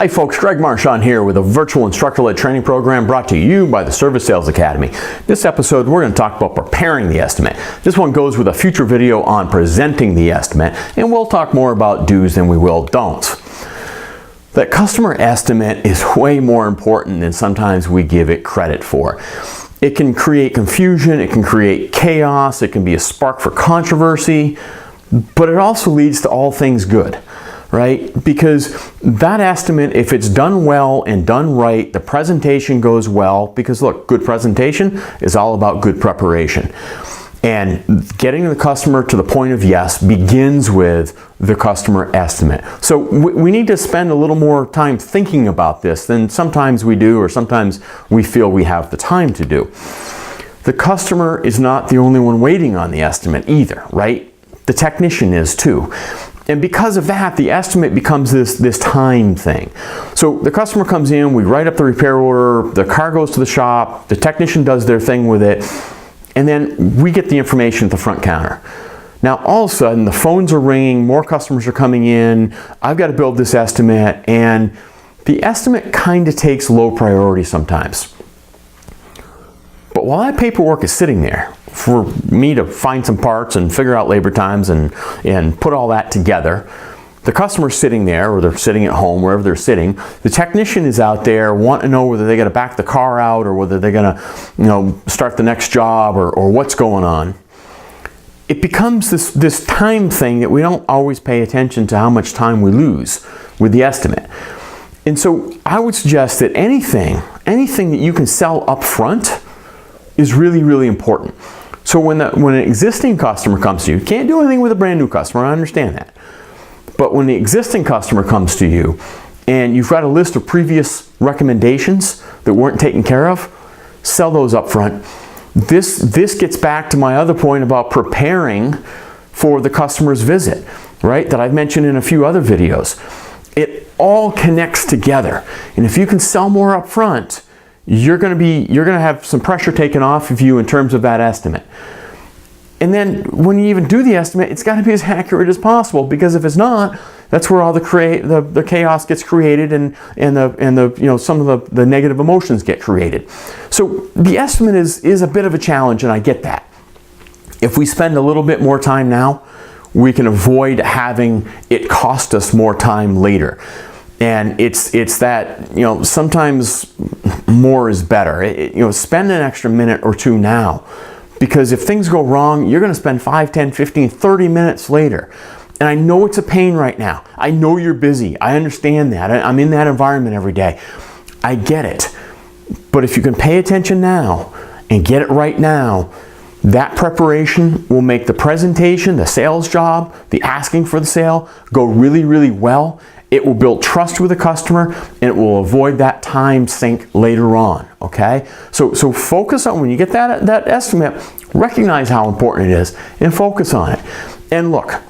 Hi folks, Greg Marchand here with a virtual instructor-led training program brought to you by the Service Sales Academy. This episode we're going to talk about preparing the estimate. This one goes with a future video on presenting the estimate, and we'll talk more about do's than we will don'ts. That customer estimate is way more important than sometimes we give it credit for. It can create confusion, it can create chaos, it can be a spark for controversy, but it also leads to all things good. Right? Because that estimate, if it's done well and done right, the presentation goes well, because look, good presentation is all about good preparation. And getting the customer to the point of yes begins with the customer estimate. So we need to spend a little more time thinking about this than sometimes we do, or sometimes we feel we have the time to do. The customer is not the only one waiting on the estimate either, right? The technician is too. And because of that, the estimate becomes this time thing. So the customer comes in, we write up the repair order, the car goes to the shop, the technician does their thing with it, and then we get the information at the front counter. Now all of a sudden the phones are ringing, more customers are coming in, I've got to build this estimate, and the estimate kind of takes low priority sometimes. But while that paperwork is sitting there for me to find some parts and figure out labor times and put all that together, the customer's sitting there, or they're sitting at home, wherever they're sitting. The technician is out there wanting to know whether they got to back the car out, or whether they're going to, start the next job, or what's going on. It becomes this time thing that we don't always pay attention to how much time we lose with the estimate. And so I would suggest that anything that you can sell up front is really, really important. So when an existing customer comes to you, you can't do anything with a brand new customer, I understand that. But when the existing customer comes to you and you've got a list of previous recommendations that weren't taken care of, sell those up front. This gets back to my other point about preparing for the customer's visit, right? That I've mentioned in a few other videos. It all connects together. And if you can sell more up front, you're going to have some pressure taken off of you in terms of that estimate. And then when you even do the estimate, it's got to be as accurate as possible, because if it's not, that's where all the chaos gets created, and some of the negative emotions get created. So the estimate is a bit of a challenge, and I get that. If we spend a little bit more time now, we can avoid having it cost us more time later. And it's that, sometimes more is better. Spend an extra minute or two now, because if things go wrong, you're going to spend 5, 10, 15, 30 minutes later. And I know it's a pain right now. I know you're busy. I understand that. I'm in that environment every day. I get it. But if you can pay attention now and get it right now, that preparation will make the presentation, the sales job, the asking for the sale go really, really well. It will build trust with the customer, and it will avoid that time sink later on, okay? So focus on, when you get that estimate, recognize how important it is and focus on it. And look,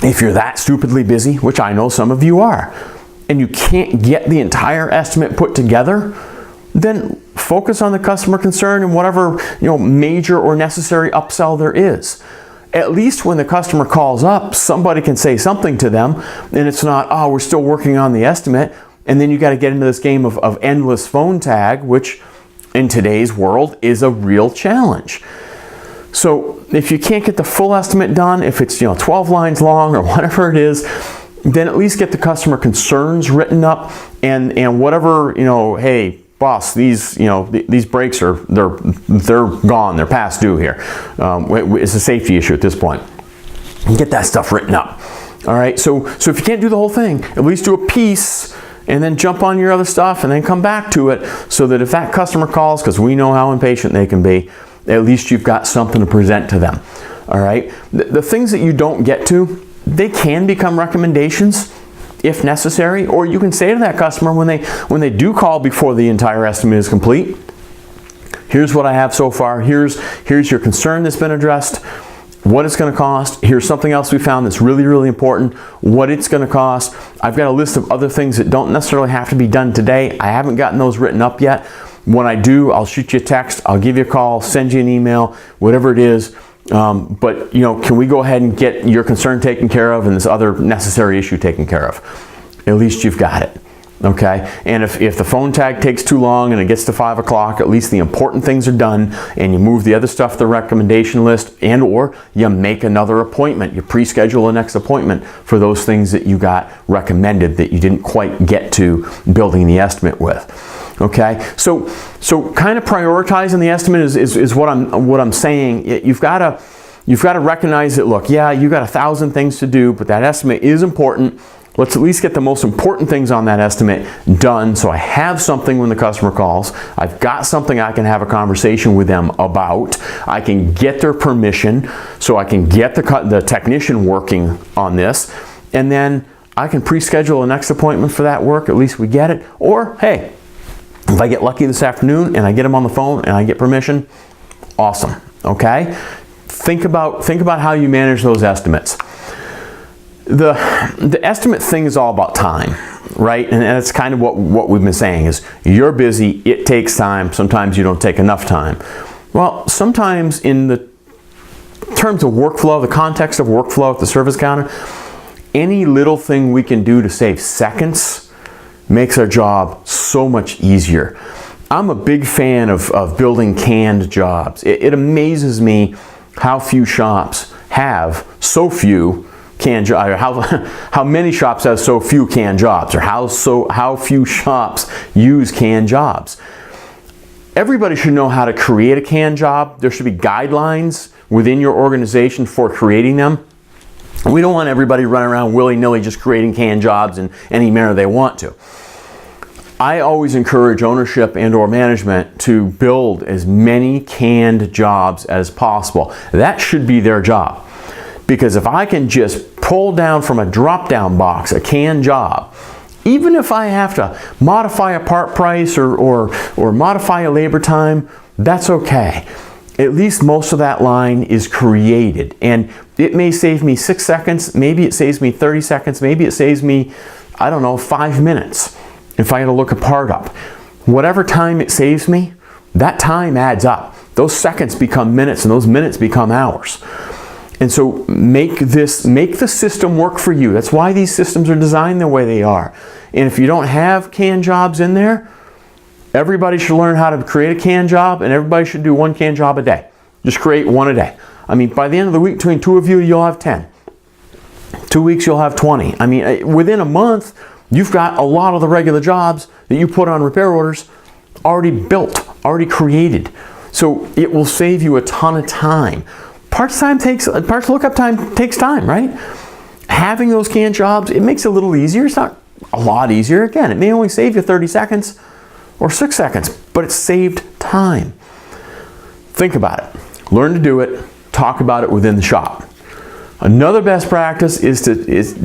if you're that stupidly busy, which I know some of you are, and you can't get the entire estimate put together, then focus on the customer concern and whatever major or necessary upsell there is. At least when the customer calls up, somebody can say something to them, and it's not, oh, we're still working on the estimate, and then you got to get into this game of endless phone tag, which in today's world is a real challenge. So if you can't get the full estimate done, if it's 12 lines long or whatever it is, then at least get the customer concerns written up, and whatever, hey, boss, these brakes they're gone, they're past due here. It's a safety issue at this point. Get that stuff written up. All right. So if you can't do the whole thing, at least do a piece, and then jump on your other stuff, and then come back to it, so that if that customer calls, because we know how impatient they can be, at least you've got something to present to them. All right. The things that you don't get to, they can become recommendations if necessary, or you can say to that customer when they do call before the entire estimate is complete, here's what I have so far, here's your concern that's been addressed, what it's going to cost, here's something else we found that's really, really important, what it's going to cost. I've got a list of other things that don't necessarily have to be done today. I haven't gotten those written up yet. When I do, I'll shoot you a text, I'll give you a call, send you an email, whatever it is. But can we go ahead and get your concern taken care of and this other necessary issue taken care of? At least you've got it. Okay, and if the phone tag takes too long and it gets to 5 o'clock, at least the important things are done, and you move the other stuff to the recommendation list, and or you make another appointment. You pre-schedule a next appointment for those things that you got recommended that you didn't quite get to building the estimate with. Okay, so kind of prioritizing the estimate is what I'm saying. You've got to recognize that, look, yeah, you got 1,000 things to do, but that estimate is important. Let's at least get the most important things on that estimate done, so I have something when the customer calls. I've got something I can have a conversation with them about. I can get their permission, so I can get the technician working on this, and then I can pre-schedule a next appointment for that work. At least we get it. Or, hey, if I get lucky this afternoon and I get them on the phone and I get permission, awesome. Okay? Think about how you manage those estimates. The estimate thing is all about time, right? And that's kind of what we've been saying is you're busy, it takes time, sometimes you don't take enough time. Well, sometimes in the terms of workflow, the context of workflow at the service counter, any little thing we can do to save seconds makes our job so much easier. I'm a big fan of building canned jobs. It amazes me how few shops have so few canned jobs, or how many shops have so few canned jobs, or how few shops use canned jobs. Everybody should know how to create a canned job. There should be guidelines within your organization for creating them. We don't want everybody running around willy-nilly just creating canned jobs in any manner they want to. I always encourage ownership and or management to build as many canned jobs as possible. That should be their job. Because if I can just pull down from a drop-down box a canned job, even if I have to modify a part price or modify a labor time, that's okay. At least most of that line is created. And it may save me 6 seconds, maybe it saves me 30 seconds, maybe it saves me, I don't know, 5 minutes if I had to look a part up. Whatever time it saves me, that time adds up. Those seconds become minutes and those minutes become hours. And so make the system work for you. That's why these systems are designed the way they are. And if you don't have canned jobs in there, everybody should learn how to create a canned job, and everybody should do one canned job a day. Just create one a day. I mean, by the end of the week, between two of you, you'll have 10. 2 weeks, you'll have 20. I mean, within a month, you've got a lot of the regular jobs that you put on repair orders already built, already created. So it will save you a ton of time. Parts lookup time takes time, right? Having those canned jobs, it makes it a little easier. It's not a lot easier. Again, it may only save you 30 seconds or 6 seconds, but it saved time. Think about it. Learn to do it. Talk about it within the shop. Another best practice is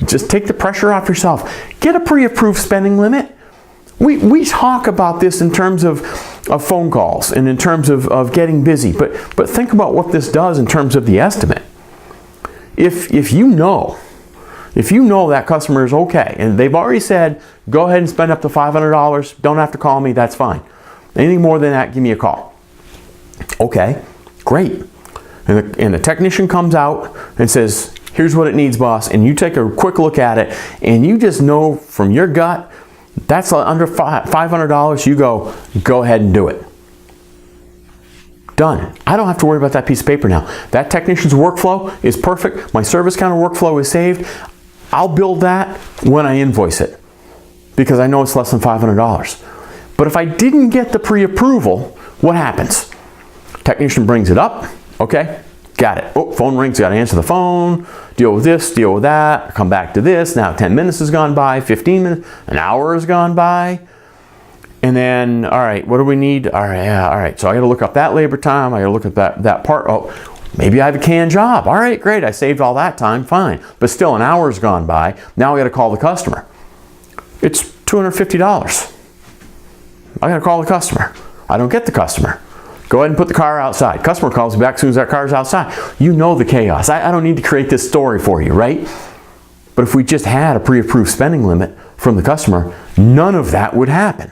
just take the pressure off yourself. Get a pre-approved spending limit. We talk about this in terms of phone calls and in terms of getting busy, but think about what this does in terms of the estimate. If you know that customer is okay and they've already said, go ahead and spend up to $500, don't have to call me, that's fine. Anything more than that, give me a call. Okay, great. And the technician comes out and says, here's what it needs, boss, and you take a quick look at it and you just know from your gut that's under $500, you go ahead and do it. Done. I don't have to worry about that piece of paper now. That technician's workflow is perfect. My service counter workflow is saved. I'll build that when I invoice it because I know it's less than $500. But if I didn't get the pre-approval, what happens? Technician brings it up. Okay, got it. Oh, phone rings, got to answer the phone, deal with this, deal with that, come back to this. Now 10 minutes has gone by, 15 minutes, an hour has gone by. And then, all right, what do we need? All right, yeah, all right. So I got to look up that labor time. I got to look at that part. Oh, maybe I have a canned job. All right, great. I saved all that time. Fine. But still, an hour's gone by. Now I got to call the customer. It's $250. I got to call the customer. I don't get the customer. Go ahead and put the car outside. Customer calls me back as soon as that car's outside. You know the chaos. I don't need to create this story for you, right? But if we just had a pre-approved spending limit from the customer, none of that would happen.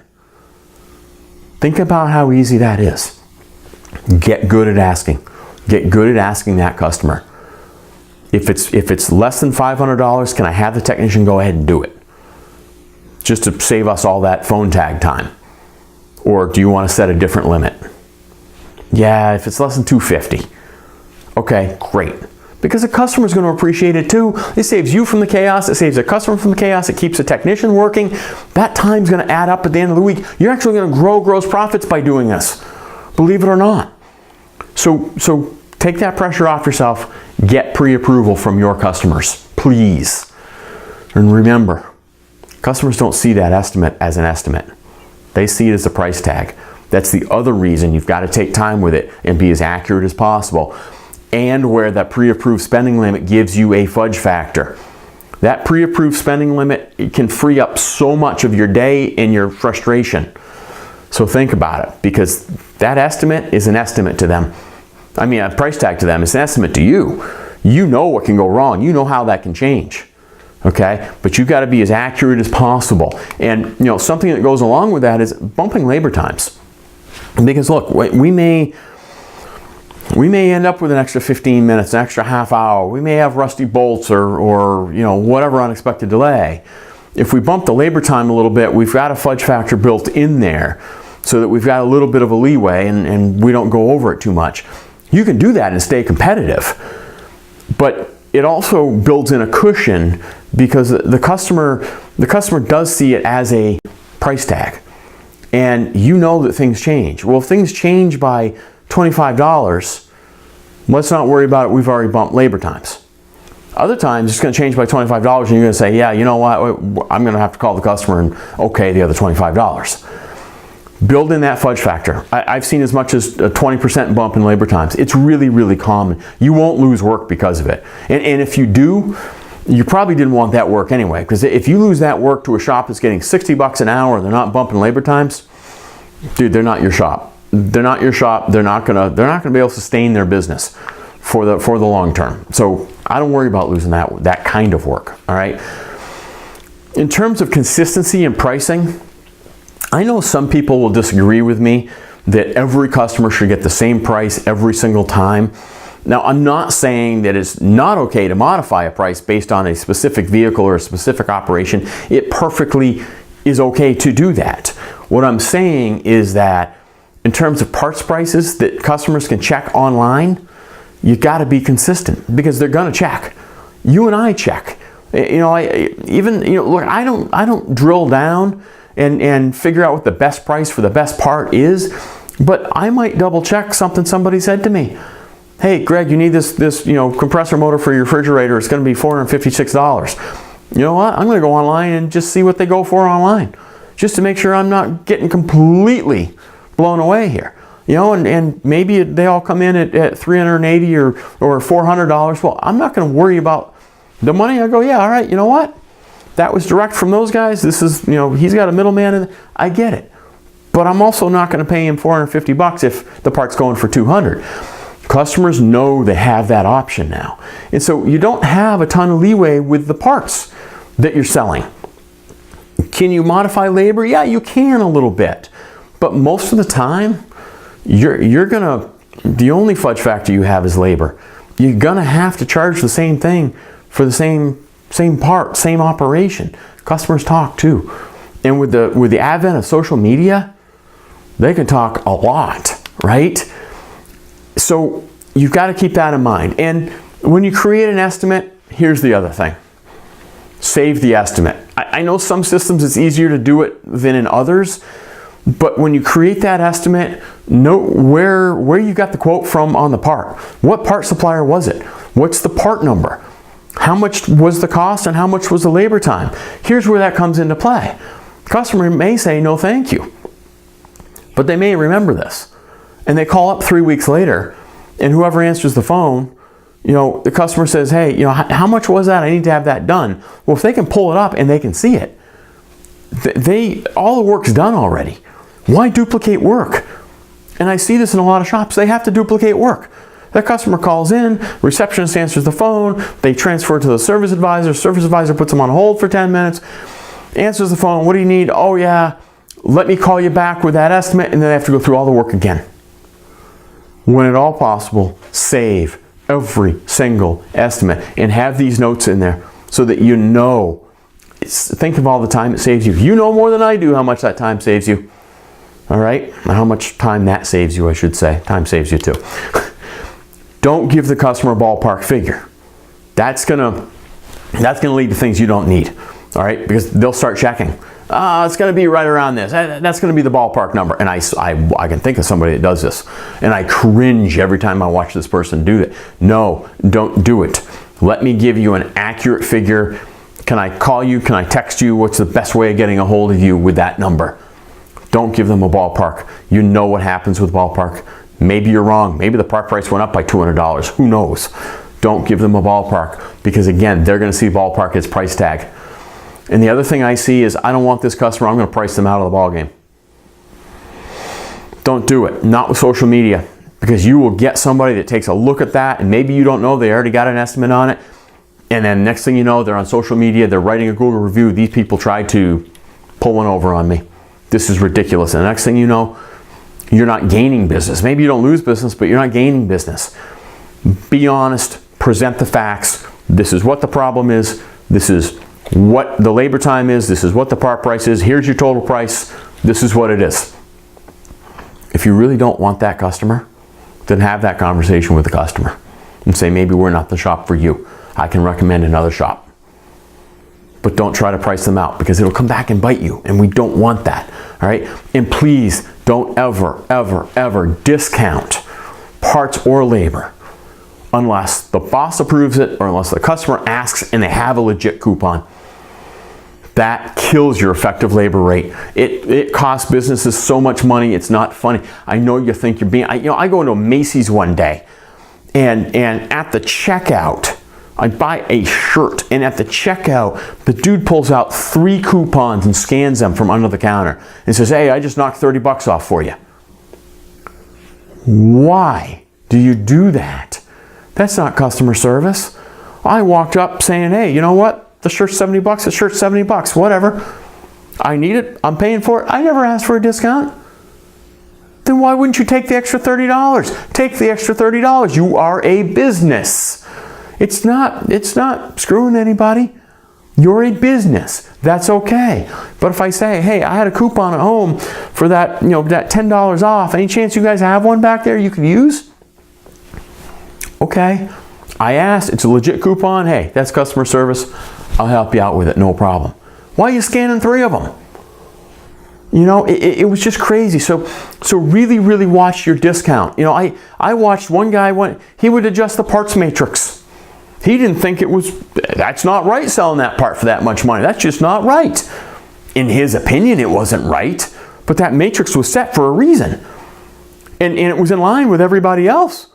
Think about how easy that is. Get good at asking. Get good at asking that customer. If it's less than $500, can I have the technician go ahead and do it? just to save us all that phone tag time? Or do you want to set a different limit? Yeah, if it's less than $250. Okay, great. Because the customer's going to appreciate it too. It saves you from the chaos. It saves the customer from the chaos. It keeps the technician working. That time's going to add up at the end of the week. You're actually going to grow gross profits by doing this. Believe it or not. So take that pressure off yourself. Get pre-approval from your customers, please. And remember, customers don't see that estimate as an estimate. They see it as a price tag. That's the other reason you've got to take time with it and be as accurate as possible. And where that pre-approved spending limit gives you a fudge factor. That pre-approved spending limit, it can free up so much of your day and your frustration. So think about it, because that estimate is an estimate to them. I mean, a price tag to them is an estimate to you. You know what can go wrong. You know how that can change. Okay? But you've got to be as accurate as possible. And something that goes along with that is bumping labor times. Because look, we may end up with an extra 15 minutes, an extra half hour. We may have rusty bolts or whatever unexpected delay. If we bump the labor time a little bit, we've got a fudge factor built in there so that we've got a little bit of a leeway and we don't go over it too much. You can do that and stay competitive. But it also builds in a cushion because the customer does see it as a price tag. And you know that things change. Well, if things change by $25, let's not worry about it. We've already bumped labor times. Other times, it's going to change by $25 and you're going to say, yeah, you know what? I'm going to have to call the customer and okay the other $25. Build in that fudge factor. I've seen as much as a 20% bump in labor times. It's really, really common. You won't lose work because of it. And if you do, you probably didn't want that work anyway, because if you lose that work to a shop that's getting $60 an hour and they're not bumping labor times, dude, they're not your shop. They're not your shop. They're not gonna be able to sustain their business for the long term. So I don't worry about losing that kind of work. All right. In terms of consistency and pricing, I know some people will disagree with me that every customer should get the same price every single time. Now, I'm not saying that it's not okay to modify a price based on a specific vehicle or a specific operation. It perfectly is okay to do that. What I'm saying is that in terms of parts prices that customers can check online, you got to be consistent because they're going to check. You and I check. Look, I don't drill down and figure out what the best price for the best part is, but I might double check something somebody said to me. Hey, Greg, you need this compressor motor for your refrigerator. It's going to be $456. You know what? I'm going to go online and just see what they go for online, just to make sure I'm not getting completely blown away here. And maybe they all come in at $380 or $400. Well, I'm not going to worry about the money. I go, yeah, all right. You know what? That was direct from those guys. This is, he's got a middleman. I get it, but I'm also not going to pay him $450 if the part's going for $200. Customers know they have that option now. And so you don't have a ton of leeway with the parts that you're selling. Can you modify labor? Yeah, you can a little bit. But most of the time, the only fudge factor you have is labor. You're gonna have to charge the same thing for the same part, same operation. Customers talk too. And with the advent of social media, they can talk a lot, right? So you've got to keep that in mind. And when you create an estimate, here's the other thing. Save the estimate. I know some systems it's easier to do it than in others, but when you create that estimate, note where you got the quote from on the part. What part supplier was it? What's the part number? How much was the cost and how much was the labor time? Here's where that comes into play. Customer may say no thank you, but they may remember this. And they call up 3 weeks later, and whoever answers the phone, the customer says, hey, how much was that? I need to have that done. Well, if they can pull it up and they can see it, all the work's done already. Why duplicate work? And I see this in a lot of shops. They have to duplicate work. That customer calls in, receptionist answers the phone, they transfer to the service advisor puts them on hold for 10 minutes, answers the phone, what do you need? Oh yeah, let me call you back with that estimate, and then they have to go through all the work again. When at all possible, save every single estimate and have these notes in there so that think of all the time it saves you. You know more than I do how much that time saves you. All right? How much time that saves you, I should say. Time saves you too. Don't give the customer a ballpark figure. That's gonna lead to things you don't need. All right? Because they'll start checking. It's going to be right around this. That's going to be the ballpark number. And I can think of somebody that does this. And I cringe every time I watch this person do that. No, don't do it. Let me give you an accurate figure. Can I call you? Can I text you? What's the best way of getting a hold of you with that number? Don't give them a ballpark. You know what happens with ballpark. Maybe you're wrong. Maybe the part price went up by $200. Who knows? Don't give them a ballpark, because again, they're going to see ballpark as price tag. And the other thing I see is, I don't want this customer, I'm going to price them out of the ballgame. Don't do it. Not with social media, because you will get somebody that takes a look at that, and maybe you don't know, they already got an estimate on it, and then next thing you know, they're on social media, they're writing a Google review. These people tried to pull one over on me. This is ridiculous. And the next thing you know, you're not gaining business. Maybe you don't lose business, but you're not gaining business. Be honest, present the facts. This is what the problem is. This is what the labor time is. This is what the part price is. Here's your total price. This is what it is. If you really don't want that customer, then have that conversation with the customer and say, maybe we're not the shop for you. I can recommend another shop. But don't try to price them out, because it'll come back and bite you, and we don't want that. All right? And please don't ever, ever, ever discount parts or labor unless the boss approves it, or unless the customer asks and they have a legit coupon. That kills your effective labor rate. It costs businesses so much money, it's not funny. I know you think you're being, I go into a Macy's one day, and at the checkout, I buy a shirt, and at the checkout, the dude pulls out 3 coupons and scans them from under the counter and says, hey, I just knocked $30 off for you. Why do you do that? That's not customer service. I walked up saying, hey, you know what? The shirt's $70, the shirt's $70, whatever. I need it, I'm paying for it. I never asked for a discount. Then why wouldn't you take the extra $30? Take the extra $30. You are a business. It's not screwing anybody. You're a business. That's okay. But if I say, hey, I had a coupon at home for that, that $10 off. Any chance you guys have one back there you could use? Okay. I asked, it's a legit coupon. Hey, that's customer service. I'll help you out with it, no problem. Why are you scanning 3 of them? It was just crazy. So really, really watch your discount. I watched one guy, he would adjust the parts matrix. He didn't think that's not right selling that part for that much money. That's just not right. In his opinion, it wasn't right, but that matrix was set for a reason. And it was in line with everybody else.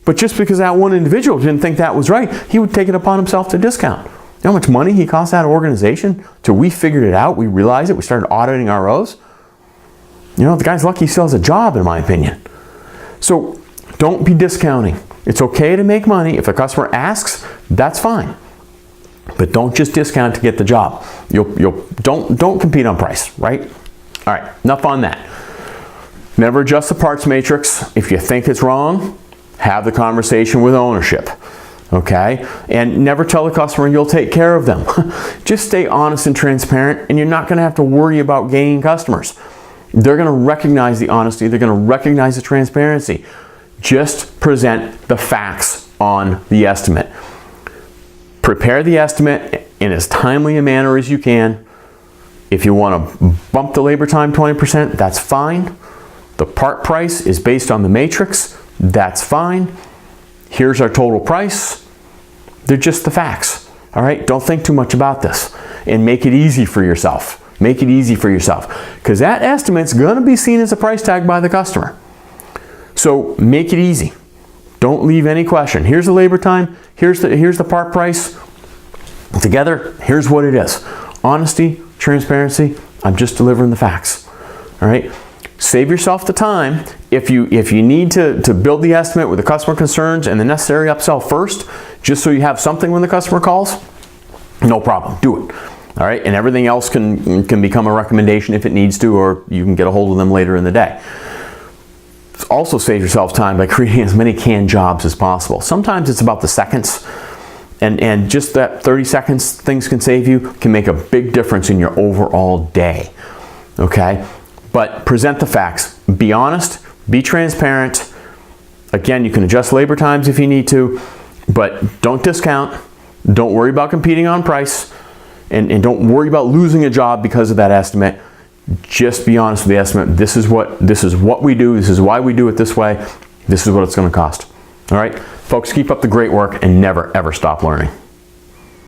But just because that one individual didn't think that was right, he would take it upon himself to discount. You know how much money he cost that organization till we figured it out, we realized it, we started auditing our O's? The guy's lucky he still has a job, in my opinion. So don't be discounting. It's okay to make money. If a customer asks, that's fine. But don't just discount to get the job. Don't compete on price, right? All right, enough on that. Never adjust the parts matrix. If you think it's wrong, have the conversation with ownership. Okay? And never tell the customer you'll take care of them. Just stay honest and transparent, and you're not going to have to worry about gaining customers. They're going to recognize the honesty. They're going to recognize the transparency. Just present the facts on the estimate. Prepare the estimate in as timely a manner as you can. If you want to bump the labor time 20%, that's fine. The part price is based on the matrix. That's fine. Here's our total price. They're just the facts. All right? Don't think too much about this, and make it easy for yourself. Make it easy for yourself, because that estimate's going to be seen as a price tag by the customer. So make it easy. Don't leave any question. Here's the labor time. Here's the part price. Together, here's what it is. Honesty, transparency. I'm just delivering the facts. All right? Save yourself the time. If you need to build the estimate with the customer concerns and the necessary upsell first, just so you have something when the customer calls, no problem. Do it. All right? And everything else can become a recommendation if it needs to, or you can get a hold of them later in the day. Also save yourself time by creating as many canned jobs as possible. Sometimes it's about the seconds, And just that 30 seconds things can save you can make a big difference in your overall day. Okay? But present the facts. Be honest, be transparent. Again, you can adjust labor times if you need to, but don't discount. Don't worry about competing on price, and don't worry about losing a job because of that estimate. Just be honest with the estimate. This is what we do. This is why we do it this way. This is what it's going to cost. All right? Folks, keep up the great work and never, ever stop learning.